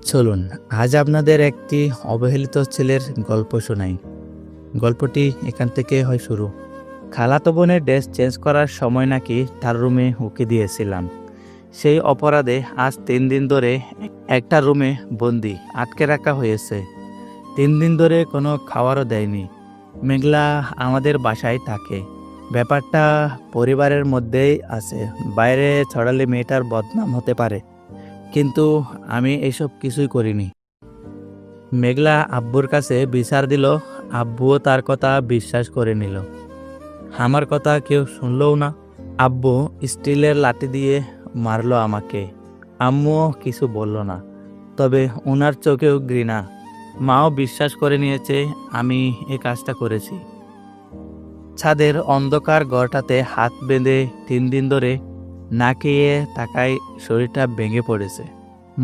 চলুন আজ আপনাদের একটি অবহেলিত ছেলের গল্প শোনাই। গল্পটি এখান থেকে হয় শুরু। খালাতো বোনের ড্রেস চেঞ্জ করার সময় নাকি তার রুমে উকি দিয়েছিলাম। সেই অপরাধে আজ 3 দিন ধরে একটা রুমে বন্দি আটকে রাখা হয়েছে। 3 দিন ধরে কোনো খাবারও দেয়নি। মেঘলা আমাদের বাসায় থাকে। ব্যাপারটা পরিবারের মধ্যেই আছে, বাইরে ছড়ালে মেয়েটার বদনাম হতে পারে। কিন্তু আমি এসব কিছুই করিনি। মেঘলা আব্বুর কাছে বিচার দিল, আব্বুও তার কথা বিশ্বাস করে নিল। আমার কথা কেউ শুনলও না। আব্বু স্টিলের লাঠি দিয়ে মারলো আমাকে। আম্মুও কিছু বলল না, তবে ওনার চোখেও ঘৃণা। মাও বিশ্বাস করে নিয়েছে আমি এই কাজটা করেছি। ছাদের অন্ধকার ঘরটাতে হাত বেঁধে 3 দিন ধরে না খেয়ে থাকায় শরীরটা ভেঙে পড়েছে।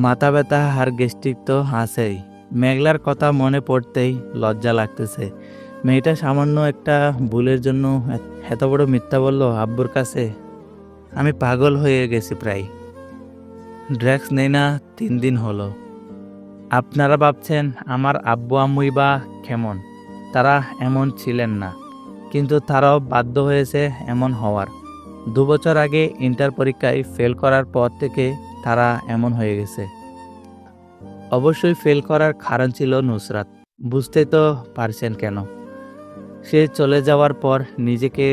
মাথা ব্যথা আর গ্যাস্ট্রিক তো আছেই। মেঘলার কথা মনে পড়তেই লজ্জা লাগতেছে। মেয়েটা সামান্য একটা ভুলের জন্য এত বড় মিথ্যা বলল আব্বুর কাছে। আমি পাগল হয়ে গেছি প্রায়। ড্রাগস নেই না 3 দিন হলো। আপনারা ভাবছেন আমার আব্বু আম্মুই বা কেমন, তারা এমন ছিলেন না, কিন্তু তারাও বাধ্য হয়েছে এমন হওয়ার। 2 বছর আগে ইন্টার পরীক্ষায় ফেল করার পর থেকে তারা এমন হয়ে গেছে। অবশ্যই ফেল করার কারণ ছিল নুসরাত। বুঝতে তো পারছেন কেন। সে চলে যাওয়ার পর নিজেকে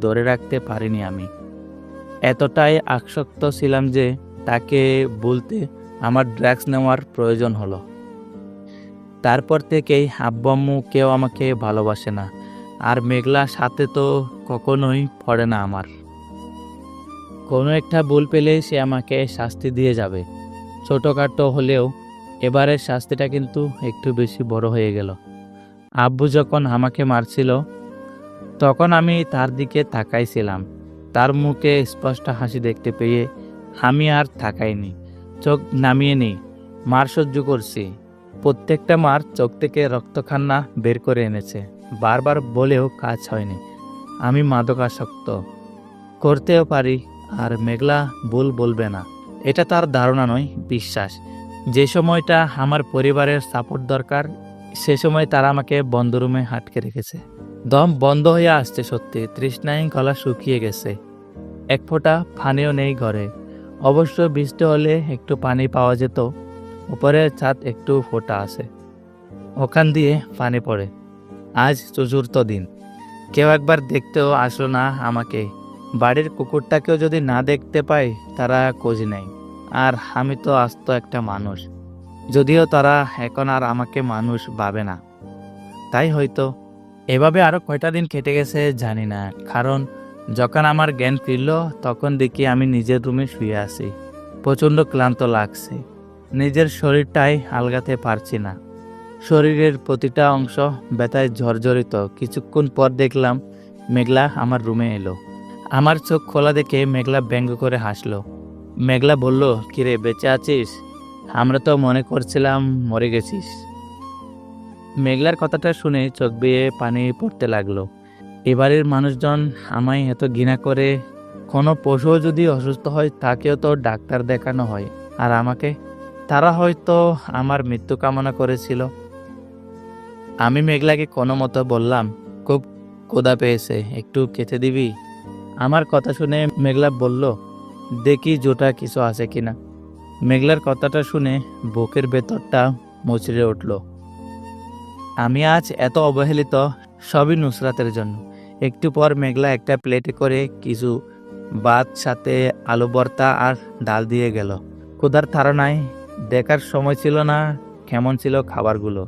ধরে রাখতে পারিনি আমি। এতটাই আসক্ত ছিলাম যে তাকে বলতে আমার ড্রাগস নেওয়ার প্রয়োজন হলো। তারপর থেকেই আব্বু আম্মু কেউ আমাকে ভালোবাসে না, আর মেঘলা সাথে তো কখনোই পড়ে না আমার। কোনো একটা ভুল পেলে সে আমাকে শাস্তি দিয়ে যাবে, ছোটোখাটো হলেও। এবারের শাস্তিটা কিন্তু একটু বেশি বড় হয়ে গেল। আব্বু যখন আমাকে মারছিল তখন আমি তার দিকে তাকাইছিলাম। তার মুখে স্পষ্ট হাসি দেখতে পেয়ে আমি আর তাকাইনি, চোখ নামিয়ে নেই। মার সহ্য করছি। প্রত্যেকটা মার চোখ থেকে রক্তখান্না বের করে এনেছে। বারবার বলেও কাজ হয়নি। আমি মাদকাসক্ত, করতেও পারি, আর মেঘলা ভুল বলবে না এটা তার ধারণা নয়, বিশ্বাস। যে সময়টা আমার পরিবারের সাপোর্ট দরকার, সে সময় তারা আমাকে বন্ধ রুমে আটকে রেখেছে। দম বন্ধ হয়ে আসছে সত্যি, তৃষ্ণায় গলা শুকিয়ে গেছে। এক ফোঁটা পানিও নেই ঘরে। অবশ্য বৃষ্টি হলে একটু পানি পাওয়া যেত। উপরের ছাদ একটু ফোঁটা আছে, ওখান দিয়ে পানি পড়ে। আজ চতুর্থ দিন, কেউ একবার দেখতেও আসলো না আমাকে। বাড়ির কুকুরটাকেও যদি না দেখতে পাই তারা খোঁজ নেয়। আর আমি তো আস্ত একটা মানুষ, যদিও তারা এখন আর আমাকে মানুষ ভাবে না। তাই হয়তো এভাবে আরো কয়টা দিন কেটে গেছে জানি না। কারণ যখন আমার জ্ঞান ফিরল তখন দেখি আমি নিজের রুমে শুয়ে আছি। প্রচণ্ড ক্লান্ত লাগছে, নিজের শরীরটাই আলগাতে পারছি না। শরীরের প্রতিটা অংশ ব্যথায় জর্জরিত। কিছুক্ষণ পর দেখলাম মেঘলা আমার রুমে এলো। আমার চোখ খোলা দেখে মেঘলা ব্যঙ্গ করে হাসলো। মেঘলা বলল, কিরে বেঁচে আছিস? আমরা তো মনে করছিলাম মরে গেছিস। মেঘলার কথাটা শুনে চোখ বেয়ে পানি পড়তে লাগলো। এবারের মানুষজন আমায় এত ঘৃণা করে। কোনো পশুও যদি অসুস্থ হয় তাকেও তো ডাক্তার দেখানো হয়, আর আমাকে? তারা হয়তো আমার মৃত্যু কামনা করেছিল। আমি মেঘলাকে কোনো মতো বললাম, খুব ক্ষুধা পেয়েছে, একটু খেতে দিবি? আমার কথা শুনে মেঘলা বলল, দেখি জোটা কিছু আছে কিনা। মেঘলার কথাটা শুনে বুকের ভেতরটা মুচড়ে উঠল। আমি আজ এত অবহেলিত, সবই নুসরাতের জন্য। একটু পর মেঘলা একটা প্লেটে করে কিছু ভাত, সাথে আলু ভর্তা আর ডাল দিয়ে গেল। ক্ষুধার তাড়নায় দেখার সময় ছিল না কেমন ছিল খাবারগুলো।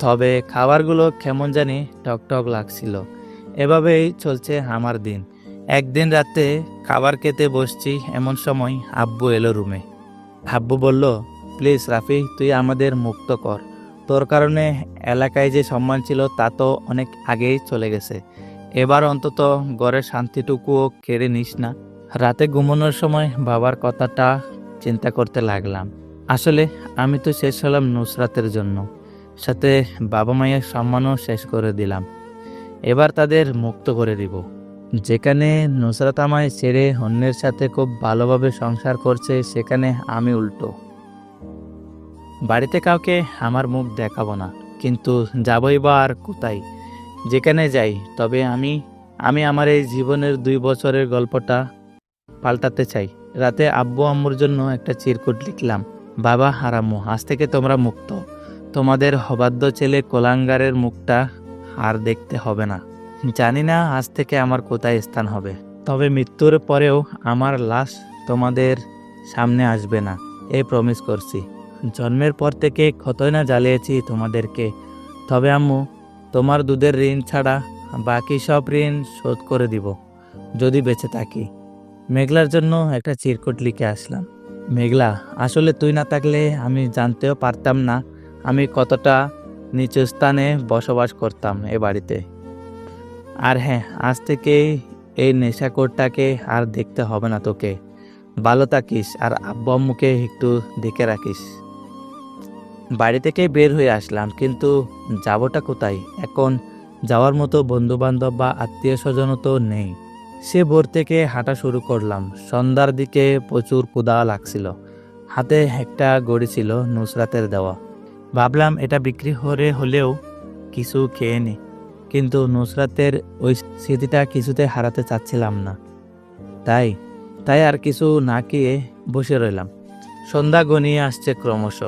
তবে খাবারগুলো কেমন জানি টকটক লাগছিল। এভাবেই চলছে আমার দিন। একদিন রাতে খাবার খেতে বসছি, এমন সময় আব্বু এলো রুমে। আব্বু বলল, প্লিজ রাফি, তুই আমাদের মুক্ত কর। তোর কারণে এলাকায় যে সম্মান ছিল তা তো অনেক আগেই চলে গেছে। এবার অন্তত ঘরের শান্তিটুকুও কেড়ে নিস না। রাতে ঘুমানোর সময় বাবার কথাটা চিন্তা করতে লাগলাম। আসলে আমি তো শেষ হলাম নুসরাতের জন্য, সাথে বাবা মায়ের সম্মানও শেষ করে দিলাম। এবার তাদের মুক্ত করে দিব। যেখানে নুসরাত আমায় ছেড়ে অন্যের সাথে খুব ভালোভাবে সংসার করছে, সেখানে আমি উল্টো। বাড়িতে কাউকে আমার মুখ দেখাবো না, কিন্তু যাবই বা আর কোথায়? যেখানে যাই, তবে আমি আমি আমার এই জীবনের 2 বছরের গল্পটা পাল্টাতে চাই। রাতে আব্বু আম্মুর জন্য একটা চিরকুট লিখলাম, বাবা আর আম্মু, আজ থেকে তোমরা মুক্ত। তোমাদের অবাধ্য ছেলে কোলাঙ্গারের মুখটা আর দেখতে হবে না। জানি না আজ থেকে আমার কোথায় স্থান হবে, তবে মৃত্যুর পরেও আমার লাশ তোমাদের সামনে আসবে না, এই প্রমিস করছি। জন্মের পর থেকে কতই না জ্বালিয়েছি তোমাদেরকে, তবে আম্মু, তোমার দুধের ঋণ ছাড়া বাকি সব ঋণ শোধ করে দিব যদি বেঁচে থাকি। মেঘলার জন্য একটা চিরকুট লিখে আসলাম। মেঘলা, আসলে তুই না থাকলে আমি জানতেও পারতাম না আমি কতটা নিচু স্থানে বসবাস করতাম এ বাড়িতে। আর হ্যাঁ, আজ থেকে এই নেশাখোরটাকে আর দেখতে হবে না তোকে। ভালো থাকিস, আর আব্বু আম্মুকে একটু দেখে রাখিস। বাড়ি থেকে বের হয়ে আসলাম, কিন্তু যাবোটা কোথায়? এখন যাওয়ার মতো বন্ধু বান্ধব বা আত্মীয় স্বজনও তো নেই। সে ভোর থেকে হাঁটা শুরু করলাম। সন্ধ্যার দিকে প্রচুর ক্ষুধা লাগছিল। হাতে একটা ঘড়ি ছিল নুসরাতের দেওয়া। ভাবলাম এটা বিক্রি করে হলেও কিছু খেয়ে নি, কিন্তু নুসরাতের ওই স্মৃতিটা কিছুতে হারাতে চাচ্ছিলাম না। তাই তাই আর কিছু না খেয়ে বসে রইলাম। সন্ধ্যা ঘনিয়ে আসছে ক্রমশ,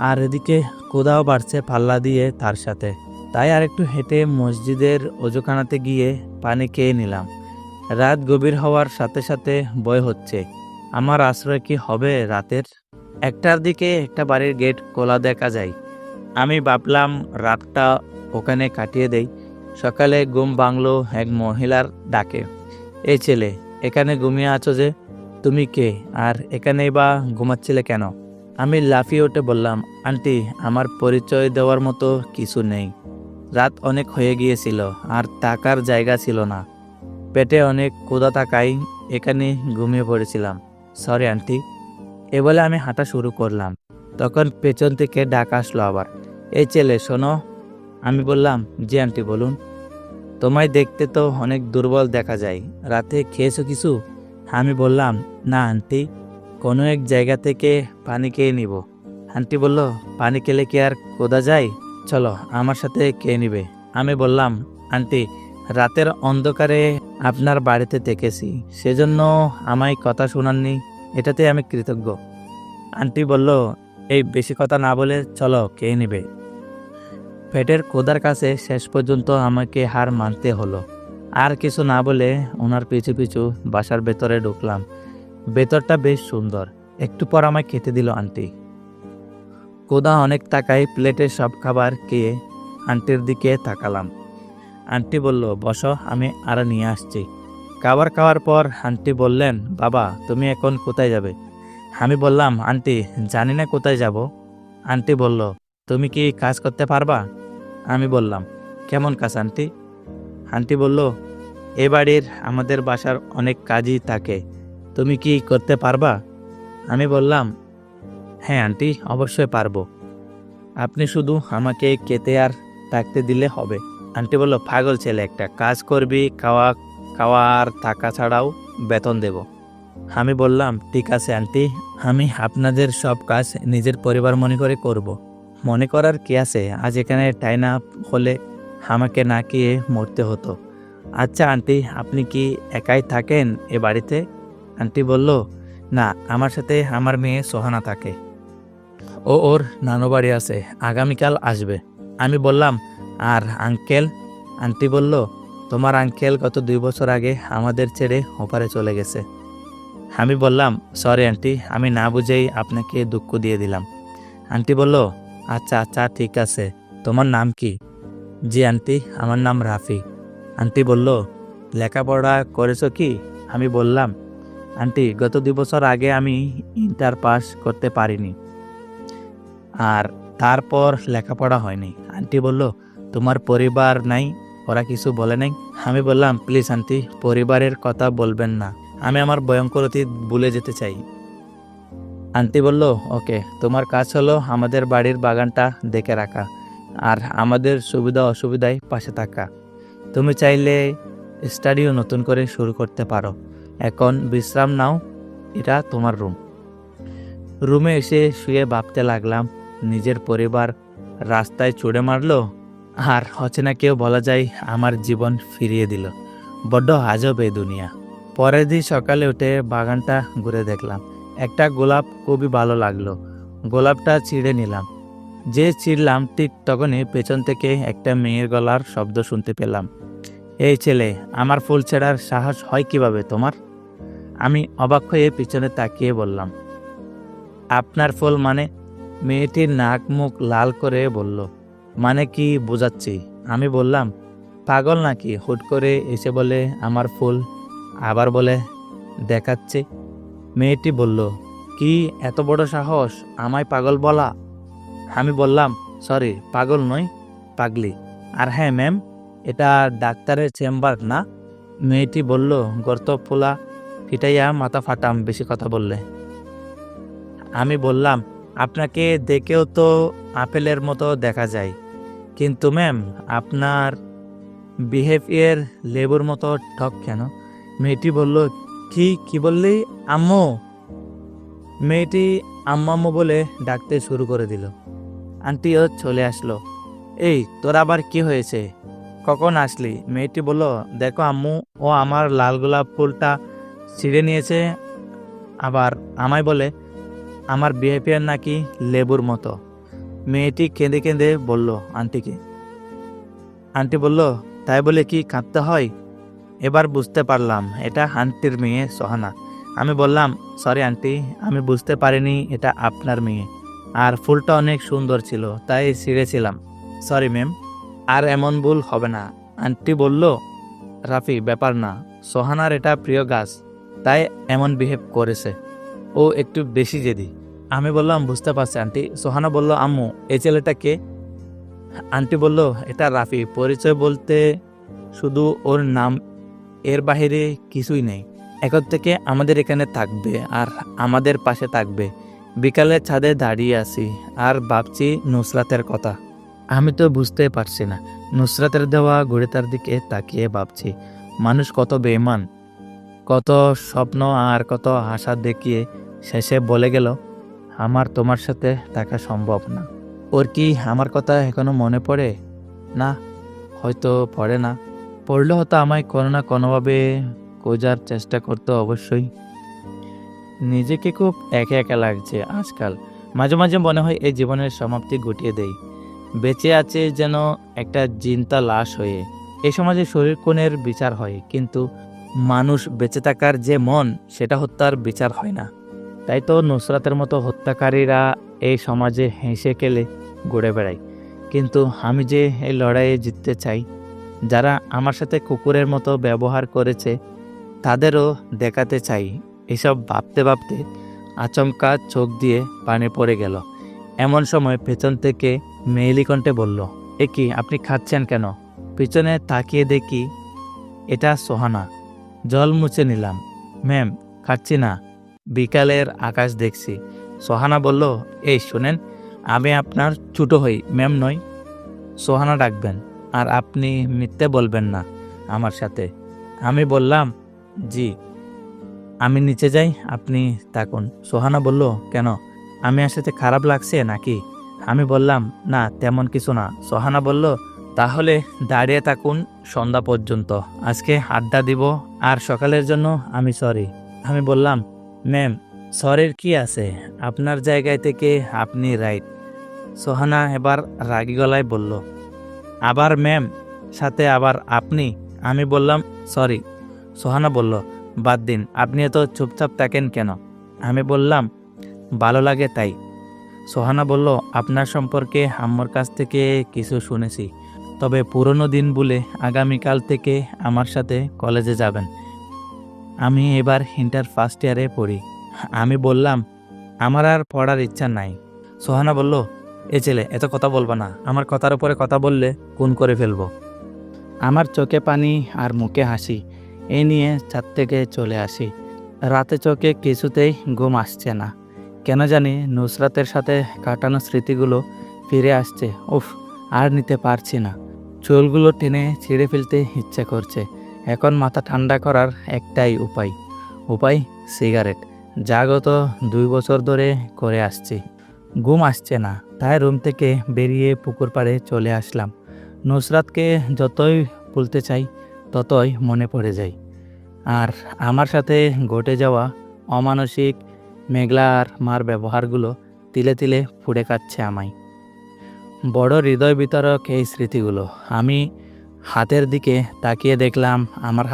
আর এদিকে ক্ষুধাও বাড়ছে পাল্লা দিয়ে তার সাথে। তাই আর একটু হেঁটে মসজিদের অজুখানাতে গিয়ে পানি খেয়ে নিলাম। রাত গভীর হওয়ার সাথে সাথে ভয় হচ্ছে, আমার আশ্রয় কি হবে রাতের? 1টার দিকে একটা বাড়ির গেট খোলা দেখা যায়। আমি ভাবলাম রাতটা ওখানে কাটিয়ে দেই। সকালে ঘুম ভাঙল এক মহিলার ডাকে, এই ছেলে, এখানে ঘুমিয়ে আছো যে? তুমি কে, আর এখানেই বা ঘুমাচ্ছিলে কেন? আমি লাফিয়ে উঠে বললাম, আন্টি, আমার পরিচয় দেওয়ার মতো কিছু নেই। রাত অনেক হয়ে গিয়েছিল, আর থাকার জায়গা ছিল না। পেটে অনেক ক্ষুধা থাকায় এখানে ঘুমিয়ে পড়েছিলাম। Sorry aunty. এ বলে আমি হাঁটা শুরু করলাম। তখন পেছন থেকে ডাক আসলো আবার, এই ছেলে শোনো। আমি বললাম, জি আন্টি বলুন। তোমায় দেখতে তো অনেক দুর্বল দেখা যায়, রাতে খেয়েছো কিছু? আমি বললাম, না আন্টি, কোনো এক জায়গা থেকে পানি খেয়ে নিব। আন্টি বলল, পানি খেলে কি আর ক্ষুধা যায়? চলো আমার সাথে খেয়ে নিবে। আমি বললাম, আন্টি, রাতের অন্ধকারে আপনার বাড়িতে থেকেছি, সেজন্য আমায় কথা শোনাননি, এটাতে আমি কৃতজ্ঞ। আন্টি বলল, এই বেশি কথা না বলে চলো খেয়ে নিবে। পেটের ক্ষুধার কাছে শেষ পর্যন্ত আমাকে হার মানতে হলো। আর কিছু না বলে ওনার পিছু পিছু বাসার ভেতরে ঢুকলাম। ভেতরটা বেশ সুন্দর। একটু পর আমায় খেতে দিল আন্টি। ক্ষুধা অনেক টাকায় প্লেটে সব খাবার খেয়ে আন্টির দিকে তাকালাম। আন্টি বলল, বসো, আমি আর নিয়ে আসছি। খাবার খাওয়ার পর আন্টি বললেন, বাবা, তুমি এখন কোথায় যাবে? আমি বললাম, আন্টি, জানি না কোথায় যাব। আন্টি বলল, তুমি কি কাজ করতে পারবা? আমি বললাম, কেমন কাজ আন্টি? আন্টি বলল, এ বাড়ির আমাদের বাসার অনেক কাজই থাকে, তুমি কি করতে পারবা? আমি বললাম, হ্যাঁ আন্টি, অবশ্যই পারবো। আপনি শুধু আমাকে খেতে আর থাকতে দিলে হবে। আন্টি বলল, পাগল ছেলে একটা, কাজ করবি, খাওয়া খাওয়া আর টাকা ছাড়াও বেতন দেব। আমি বললাম, ঠিক আছে আন্টি, আমি আপনাদের সব কাজ নিজের পরিবার মনে করে করব। মনে করার কি আছে, আজ এখানে টাইনা হলে আমাকে না খেয়ে মরতে হতো। আচ্ছা আন্টি, আপনি কি একাই থাকেন এ বাড়িতে? আন্টি বলল, না, আমার সাথে আমার মেয়ে সোহানা থাকে। ওর নানু বাড়ি আছে, আগামীকাল আসবে। আমি বললাম, আর আঙ্কেল? আন্টি বলল, তোমার আঙ্কেল গত 2 বছর আগে আমাদের ছেড়ে ওপারে চলে গেছে। আমি বললাম, সরি আন্টি, আমি না বুঝেই আপনাকে দুঃখ দিয়ে দিলাম। আন্টি বলল, আচ্ছা আচ্ছা, ঠিক আছে। তোমার নাম কি? জি আন্টি, আমার নাম রাফি। আন্টি বলল, লেখাপড়া করেছো কি? আমি বললাম, আন্টি, গত 2 বছর আগে আমি ইন্টার পাস করতে পারিনি, আর তারপর লেখাপড়া হয়নি। আন্টি বলল, তোমার পরিবার নাই? ওরা কিছু বলে নাই? আমি বললাম, প্লিজ আন্টি, পরিবারের কথা বলবেন না, আমি আমার ভয়ঙ্কর অতীত ভুলে যেতে চাই। আন্টি বলল, ওকে, তোমার কাজ হলো আমাদের বাড়ির বাগানটা দেখে রাখা আর আমাদের সুবিধা অসুবিধায় পাশে থাকা। তুমি চাইলে স্টাডিও নতুন করে শুরু করতে পারো। এখন বিশ্রাম নাও, এটা তোমার রুম। রুমে এসে শুয়ে ভাবতে লাগলাম, নিজের পরিবার রাস্তায় ছুড়ে মারলো, আর অচেনা কেউ বলা যায় আমার জীবন ফিরিয়ে দিল। বড্ড আজব এই দুনিয়া। পরের দিন সকালে উঠে বাগানটা ঘুরে দেখলাম। একটা গোলাপ খুবই ভালো লাগলো। গোলাপটা ছিঁড়ে নিলাম। যে ছিঁড়লাম ঠিক তখনই পেছন থেকে একটা মেয়ের গলার শব্দ শুনতে পেলাম। এই ছেলে, আমার ফুল ছেঁড়ার সাহস হয় কিভাবে তোমার? আমি অবাক হয়ে পিছনে তাকিয়ে বললাম, আপনার ফুল মানে? মেয়েটির নাক মুখ লাল করে বলল, মানে কি বোঝাচ্ছি? আমি বললাম, পাগল নাকি, হুট করে এসে বলে আমার ফুল, আবার বলে দেখাচ্ছে। মেয়েটি বলল, কি এত বড় সাহস আমায় পাগল বলা? আমি বললাম, সরি, পাগল নই, পাগলি। আর হ্যাঁ ম্যাম, এটা ডাক্তারের চেম্বার না? মেয়েটি বলল, গর্ত ফোলা ফিটাইয়া মাথা ফাটাম বেশি কথা বললে। আমি বললাম, আপনাকে দেখেও তো আপেলের মতো দেখা যায়, কিন্তু ম্যাম আপনার বিহেভিয়ার লেবুর মতো ঠক কেন? মেয়েটি বলল, কি বললি আম্মু? মেয়েটি আম্মু বলে ডাকতে শুরু করে দিল। আন্টিও চলে আসলো। এই তোর আবার কি হয়েছে, কখন আসলি? মেয়েটি বলল, দেখো আম্মু, ও আমার লাল গোলাপ ফুলটা ছিঁড়ে নিয়েছে, আবার আমায় বলে আমার বিহেভিয়ার নাকি লেবুর মতো। মেয়েটি কেঁদে কেঁদে বলল আন্টিকে। আন্টি বলল, তাই বলে কি কাঁদতে হয়? এবার বুঝতে পারলাম এটা আন্টির মেয়ে সোহানা। আমি বললাম, সরি আন্টি, আমি বুঝতে পারিনি এটা আপনার মেয়ে, আর ফুলটা অনেক সুন্দর ছিল তাই ছিঁড়েছিলাম। সরি ম্যাম, আর এমন ভুল হবে না। আন্টি বলল, রাফি, ব্যাপার না, সোহানার এটা প্রিয় গাছ, তাই এমন বিহেভ করেছে, ও একটু বেশি জেদি। আমি বললাম, বুঝতে পারছি আন্টি। সোহানা বলল, আম্মু, এই ছেলেটা কে? আন্টি বলল, এটা রাফি, পরিচয় বলতে শুধু ওর নাম, এর বাহিরে কিছুই নেই। এখন থেকে আমাদের এখানে থাকবে আর আমাদের পাশে থাকবে। বিকালে ছাদে দাঁড়িয়ে আছি আর ভাবছি নুসরাতের কথা। আমি তো বুঝতে পারছি না। নুসরাতের দেওয়া ঘড়িটার দিকে তাকিয়ে ভাবছি, মানুষ কত বেঈমান, কত স্বপ্ন আর কত আশা দেখিয়ে শেষে বলে গেল আমার তোমার সাথে থাকা সম্ভব না। ওর কি আমার কথা এখনো মনে পড়ে? না, হয়তো পড়ে না। পড়লে হয়তো আমায় কোনো না কোনোভাবে খোঁজার চেষ্টা করতে অবশ্যই। নিজেকে খুব একা একা লাগছে আজকাল। মাঝে মাঝে মনে হয় এই জীবনের সমাপ্তি ঘটিয়ে দেই। বেঁচে আছে যেন একটা জিনতা লাশ হয়ে। এই সমাজে শরীর কোণের বিচার হয়, কিন্তু মানুষ বেঁচে থাকার যে মন, সেটা হত্যার বিচার হয় না। তাই তো নুসরাতের মতো হত্যাকারীরা এই সমাজে হেসে খেলে ঘুরে বেড়ায়। কিন্তু আমি যে এই লড়াইয়ে জিততে চাই। যারা আমার সাথে কুকুরের মতো ব্যবহার করেছে তাদেরও দেখাতে চাই। এসব ভাবতে ভাবতে আচমকা চোখ দিয়ে পানি পড়ে গেল। এমন সময় পেছন থেকে মেয়েলি কণ্ঠে বলল, এ কি, আপনি খাচ্ছেন কেন? পিছনে তাকিয়ে দেখি এটা সোহানা। জল মুছে নিলাম। ম্যাম, খাচ্ছি না, বিকালের আকাশ দেখছি। সোহানা বলল, এই শোনেন, আমি আপনার ছোট হই, ম্যাম নই, সোহানা ডাকবেন, আর আপনি মিথ্যে বলবেন না আমার সাথে। আমি বললাম, জি। আমি নিচে যাই, আপনি থাকুন। সোহানা বলল, কেন, আমি আসতে খারাপ লাগছে নাকি? আমি বললাম, না, তেমন কিছু না। সোহানা বলল, তাহলে দাঁড়িয়ে থাকুন সন্ধ্যা পর্যন্ত, আজকে আড্ডা দিব, আর সকালের জন্য আমি সরি। আমি বললাম, ম্যাম, সরির কি আছে, আপনার জায়গায় থেকে আপনি রাইট। সোহানা এবার রাগী গলায় বলল, আবার ম্যাম, সাথে আবার আপনি? আমি বললাম, সরি। সোহানা বলল, বাদ দিন, আপনি এত চুপচাপ থাকেন কেন? আমি বললাম, ভালো লাগে তাই। সোহানা বলল, আপনার সম্পর্কে আম্মুর কাছ থেকে কিছু শুনেছি, তবে পুরনো দিন বলে আগামীকাল থেকে আমার সাথে কলেজে যাবেন। আমি এবার ইন্টার ফার্স্ট ইয়ারে পড়ি। আমি বললাম, আমার আর পড়ার ইচ্ছা নাই। সোহানা বলল, এ ছেলে, এত কথা বলবা না, আমার কথার উপরে কথা বললে খুন করে ফেলবো। আমার চোখে পানি আর মুখে হাসি। এ নিয়ে ছাদ থেকে চলে আসি। রাতে চোখে কিছুতেই ঘুম আসছে না। কেন জানি নুসরাতের সাথে কাটানো স্মৃতিগুলো ফিরে আসছে। উফ, আর নিতে পারছি না। চুলগুলো টেনে ছিঁড়ে ফেলতে ইচ্ছে করছে। এখন মাথা ঠান্ডা করার একটাই উপায় সিগারেট, যা গত 2 বছর ধরে করে আসছি। ঘুম আসছে না। তাই রুম থেকে বেরিয়ে পুকুর পাড়ে চলে আসলাম। নুসরাতকে যতই ভুলতে চাই ততই মনে পড়ে যায়। আর আমার সাথে ঘটে যাওয়া অমানসিক মেঘলা আর মার ব্যবহারগুলো তিলে তিলে ফুঁড়ে কাটছে আমায়। বড় হৃদয় বিতরক এই স্মৃতিগুলো। আমি হাতের দিকে তাকিয়ে দেখলাম আমার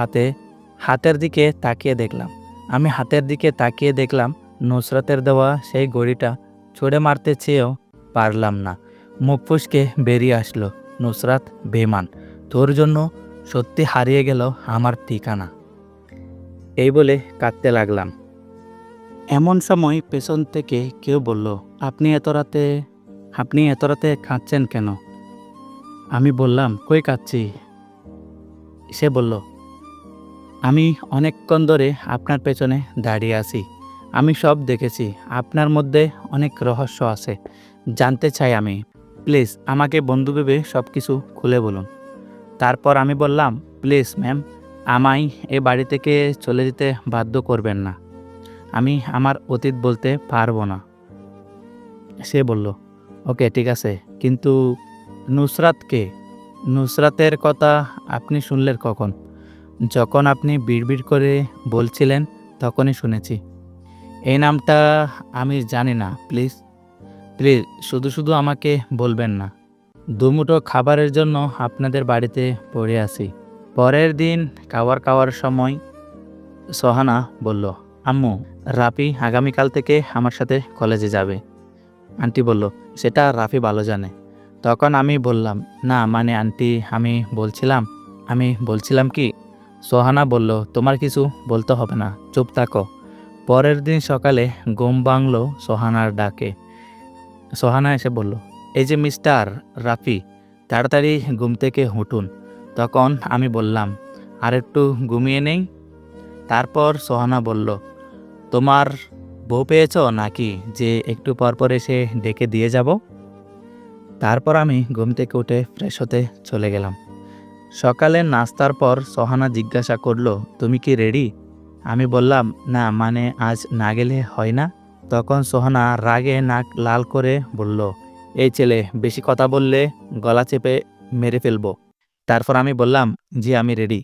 হাতের দিকে তাকিয়ে দেখলাম আমি হাতের দিকে তাকিয়ে দেখলাম নুসরাতের দেওয়া সেই ঘড়িটা ছুঁড়ে মারতে চেয়েও পারলাম না। মুখ ফুসকে বেরিয়ে আসলো, নুসরাত বেমান, তোর জন্য সত্যি হারিয়ে গেল আমার ঠিকানা। এই বলে কাঁদতে লাগলাম। এমন সময় পেছন থেকে কেউ বলল, আপনি এত রাতে কাঁদছেন কেন? আমি বললাম, কই কাঁদছি? সে বলল, আমি অনেকক্ষণ ধরে আপনার পেছনে দাঁড়িয়ে আছি। আমি সব দেখেছি। আপনার মধ্যে অনেক রহস্য আছে। জানতে চাই আমি। প্লিজ আমাকে বন্ধু ভেবে সব কিছু খুলে বলুন। তারপর আমি বললাম, প্লিজ ম্যাম, আমায় এ বাড়ি থেকে চলে যেতে বাধ্য করবেন না। আমি আমার অতীত বলতে পারবো না। সে বলল, ওকে ঠিক আছে, কিন্তু নুসরাতকে? নুসরাতের কথা আপনি শুনলেন কখন? যখন আপনি বিড়বিড় করে বলছিলেন তখনই শুনেছি। এই নামটা আমি জানি না। প্লিজ প্লিজ শুধু শুধু আমাকে বলবেন না। দুমুঠো খাবারের জন্য আপনাদের বাড়িতে পড়ে আছি। পরের দিন খাওয়ার সময় সোহানা বলল, আম্মু, রাফি আগামীকাল থেকে আমার সাথে কলেজে যাবে। আন্টি বলল, সেটা রাফি ভালো জানে। তখন আমি বললাম, না মানে আন্টি, আমি বলছিলাম কি? সোহানা বলল, তোমার কিছু বলতে হবে না, চুপ থাকো। পরের দিন সকালে ঘুম ভাঙল সোহানার ডাকে। সোহানা এসে বলল, এই যে মিস্টার রাফি, তাড়াতাড়ি ঘুম থেকে উঠুন। তখন আমি বললাম, আর একটু ঘুমিয়ে নেই। তারপর সোহানা বলল, তোমার বউ পেয়েছ নাকি যে একটু পরপর এসে ডেকে দিয়ে যাব? তারপর আমি ঘুম থেকে উঠে ফ্রেশ হতে চলে গেলাম। সকালে নাস্তার পর সোহানা জিজ্ঞাসা করলো, তুমি কি রেডি? আমি বললাম, না মানে আজ না গেলে হয় না। তখন সোহানা রাগে নাক লাল করে বলল, এই ছেলে বেশি কথা বললে গলা চেপে মেরে ফেলবো। তারপর আমি বললাম, জি আমি রেডি।